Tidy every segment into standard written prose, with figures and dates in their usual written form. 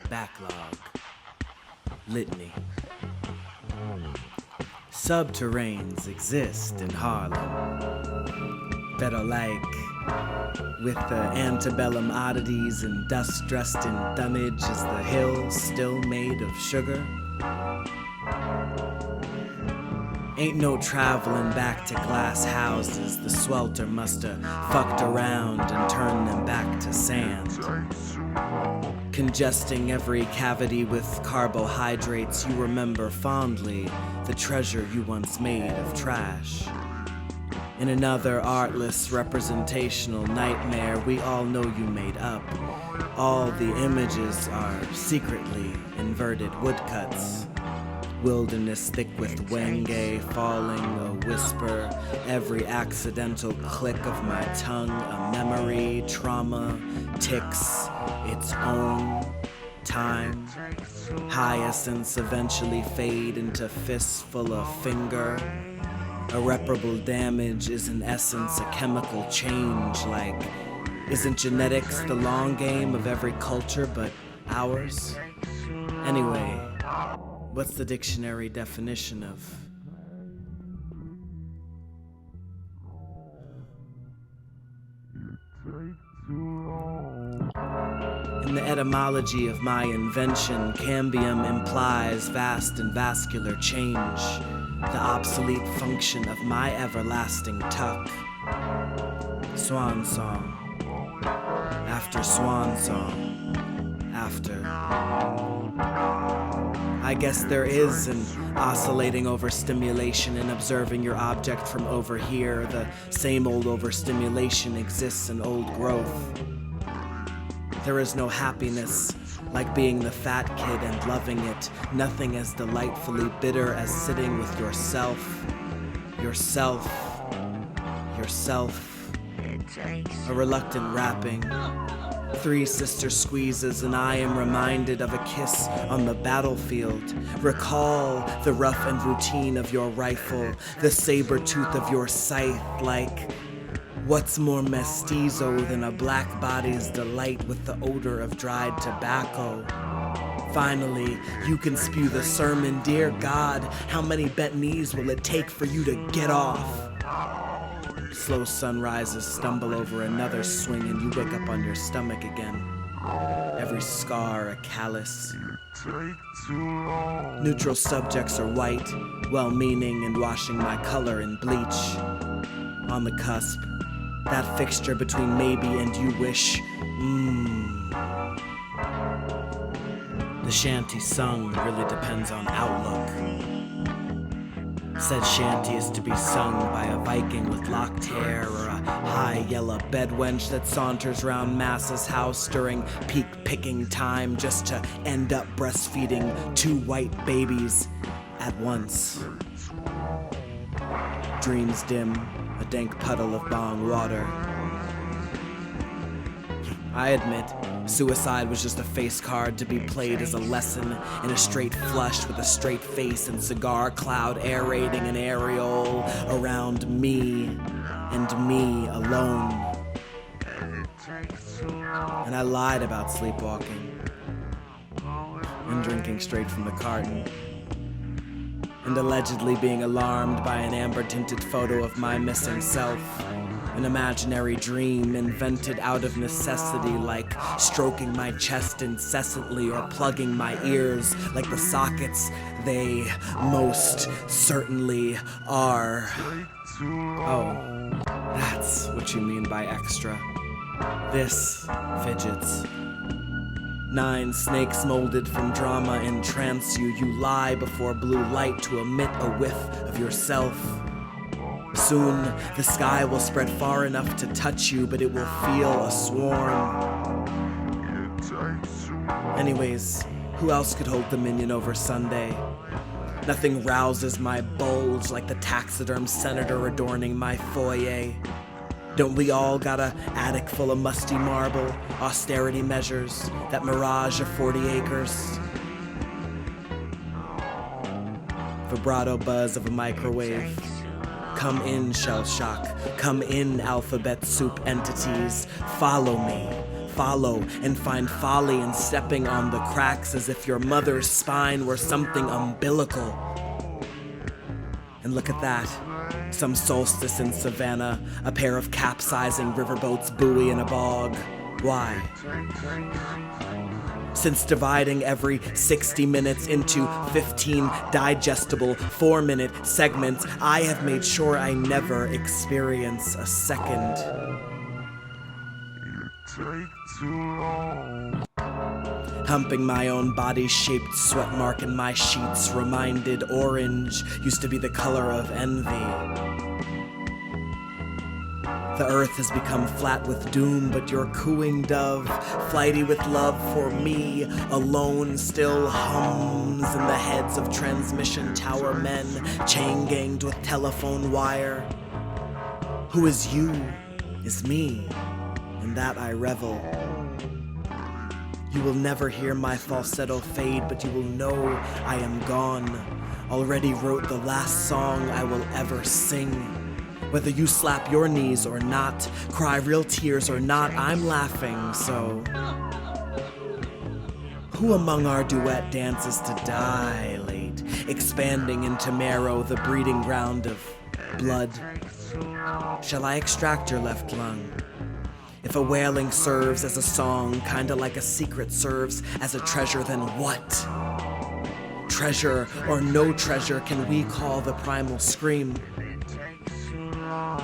backlog, litany. Subterranes exist in Harlem that are like, with the antebellum oddities and dust dressed in dunnage, is the hill still made of sugar? Ain't no traveling back to glass houses. The swelter musta fucked around and turned them back to sand, congesting every cavity with carbohydrates. You remember fondly the treasure you once made of trash. In another artless representational nightmare we all know you made up, all the images are secretly inverted woodcuts. Wilderness thick with wenge falling, a whisper, every accidental click of my tongue, a memory, trauma, ticks, its own time. Hyacinths eventually fade into fistful of finger. Irreparable damage is in essence a chemical change, like, isn't genetics the long game of every culture but ours? Anyway, what's the dictionary definition of? In the etymology of my invention, cambium implies vast and vascular change, the obsolete function of my everlasting tuck. Swan song, after swan song, after. I guess there is an oscillating overstimulation in observing your object from over here. The same old overstimulation exists in old growth. There is no happiness like being the fat kid and loving it. Nothing as delightfully bitter as sitting with yourself. A reluctant rapping. 3 sister squeezes and I am reminded of a kiss on the battlefield. Recall the rough and routine of your rifle, the saber tooth of your scythe, like, what's more mestizo than a black body's delight with the odor of dried tobacco? Finally, you can spew the sermon. Dear God, how many bent knees will it take for you to get off? Slow sunrises stumble over another swing and you wake up on your stomach again. Every scar a callus. Neutral subjects are white, well-meaning and washing my color in bleach. On the cusp, that fixture between maybe and you wish. The shanty sung really depends on outlook. Said shanty is to be sung by a Viking with locked hair or a high yellow bedwench that saunters round Massa's house during peak picking time just to end up breastfeeding 2 white babies at once. Dreams dim, a dank puddle of bong water. I admit, suicide was just a face card to be played as a lesson in a straight flush with a straight face and cigar cloud aerating an areole around me and me alone. And I lied about sleepwalking and drinking straight from the carton and allegedly being alarmed by an amber-tinted photo of my missing self. An imaginary dream invented out of necessity, like stroking my chest incessantly or plugging my ears like the sockets they most certainly are. Oh, that's what you mean by extra. This fidgets. 9 snakes molded from drama entrance you. You lie before blue light to emit a whiff of yourself. Soon, the sky will spread far enough to touch you, but it will feel a swarm. Anyways, who else could hold dominion over Sunday? Nothing rouses my bulge like the taxiderm senator adorning my foyer. Don't we all got a attic full of musty marble, austerity measures, that mirage of 40 acres? Vibrato buzz of a microwave. Come in, shell shock. Come in, alphabet soup entities. Follow me. follow and find folly in stepping on the cracks as if your mother's spine were something umbilical. And look at that. Some solstice in Savannah, a pair of capsizing riverboats buoy in a bog. Why? Since dividing every 60 minutes into 15 digestible 4-minute segments, I have made sure I never experience a second. Humping my own body-shaped sweat mark in my sheets, reminded orange used to be the color of envy. The earth has become flat with doom, but your cooing dove, flighty with love for me, alone still hums in the heads of transmission tower men, chain-ganged with telephone wire. Who is you is me, in that I revel. You will never hear my falsetto fade, but you will know I am gone. Already wrote the last song I will ever sing. Whether you slap your knees or not, cry real tears or not, I'm laughing, so. Who among our duet dances to dilate, expanding into marrow, the breeding ground of blood? Shall I extract your left lung? If a wailing serves as a song, kinda like a secret serves as a treasure, then what? Treasure or no treasure can we call the primal scream?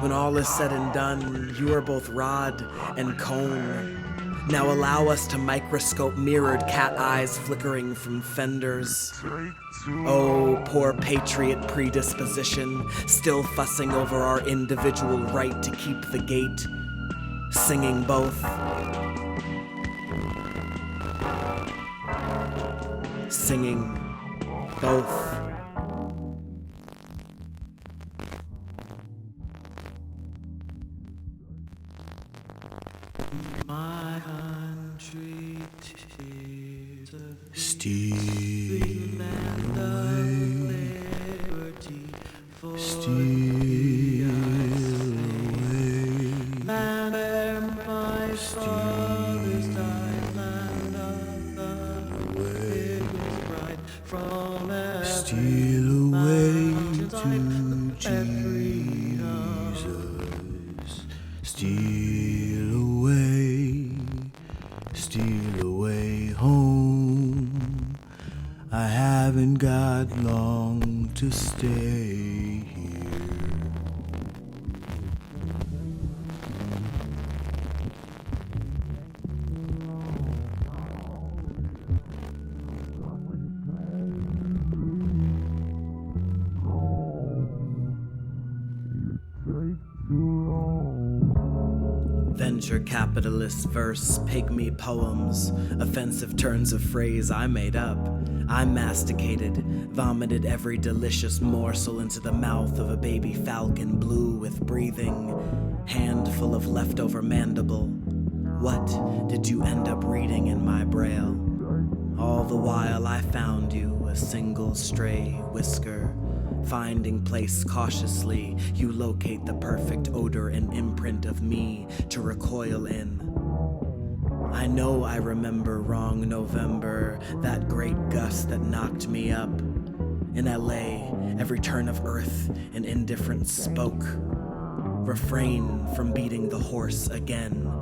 When all is said and done, you are both rod and cone. Now allow us to microscope mirrored cat eyes flickering from fenders. Oh, poor patriot predisposition, still fussing over our individual right to keep the gate. Singing both. Singing both. My country tears of steal land of liberty for steal away. Land where my fathers died, land of the biggest bride from every steal away to Jesus. Steal away home. I haven't got long to stay here. Venture capitalist verse, pygmy poems, offensive turns of phrase I made up. I masticated, vomited every delicious morsel into the mouth of a baby falcon blue with breathing, handful of leftover mandible. What did you end up reading in my braille? All the while I found you, a single stray whisker. Finding place cautiously, you locate the perfect odor and imprint of me to recoil in. I know I remember wrong November, that great gust that knocked me up. In LA, every turn of earth an indifferent spoke. Refrain from beating the horse again.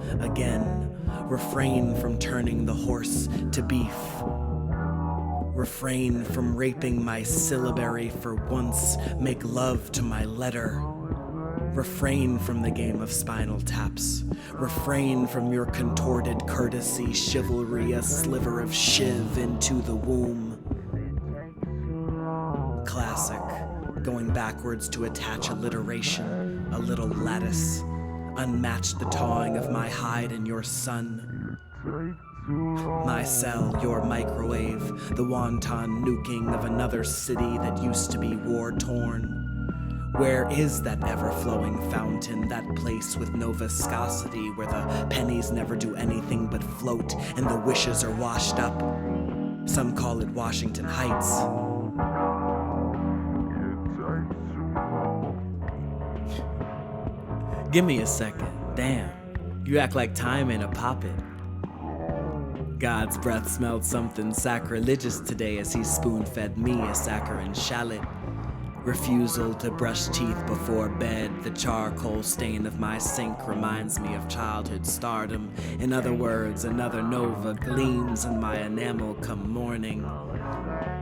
Refrain from turning the horse to beef. Refrain from raping my syllabary for once, make love to my letter. Refrain from the game of spinal taps. Refrain from your contorted courtesy, chivalry, a sliver of shiv into the womb. Classic, going backwards to attach alliteration, a little lattice. Unmatched the tawing of my hide in your sun. My cell, your microwave, the wanton nuking of another city that used to be war-torn. Where is that ever-flowing fountain, that place with no viscosity, where the pennies never do anything but float and the wishes are washed up? Some call it Washington Heights. Give me a second. Damn, you act like time ain't a poppet. God's breath smelled something sacrilegious today as he spoon-fed me a saccharine shallot. Refusal to brush teeth before bed, the charcoal stain of my sink reminds me of childhood stardom. In other words, another nova gleams in my enamel come morning.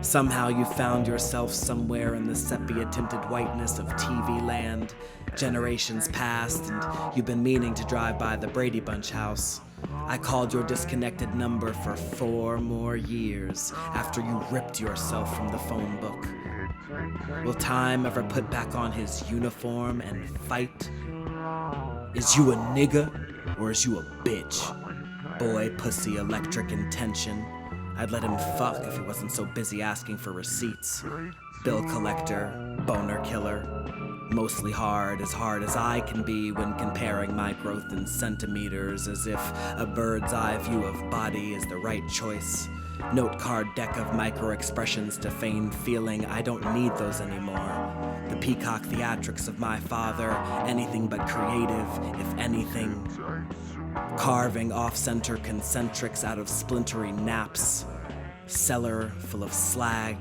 Somehow you found yourself somewhere in the sepia-tinted whiteness of TV land. Generations passed and you've been meaning to drive by the Brady Bunch house. I called your disconnected number for 4 more years after you ripped yourself from the phone book. Will time ever put back on his uniform and fight? Is you a nigga or is you a bitch? Boy, pussy, electric intention. I'd let him fuck if he wasn't so busy asking for receipts. Bill collector, boner killer. Mostly hard as I can be when comparing my growth in centimeters, as if a bird's eye view of body is the right choice. Note card deck of micro-expressions to feign feeling, I don't need those anymore. The peacock theatrics of my father, anything but creative, if anything. Carving off-center concentrics out of splintery naps. Cellar full of slag.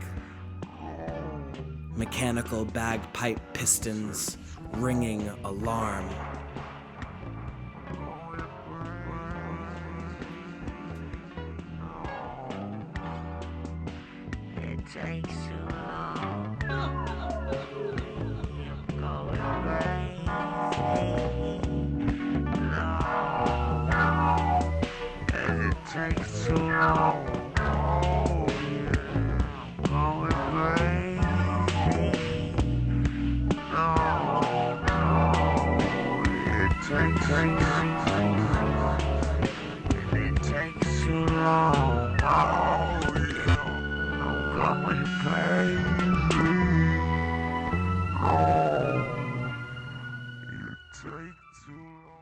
Mechanical bagpipe pistons, ringing alarm. It takes too long. You're going crazy. And it takes too long. It takes too long. Oh yeah, I'm going crazy. Oh, it takes too long.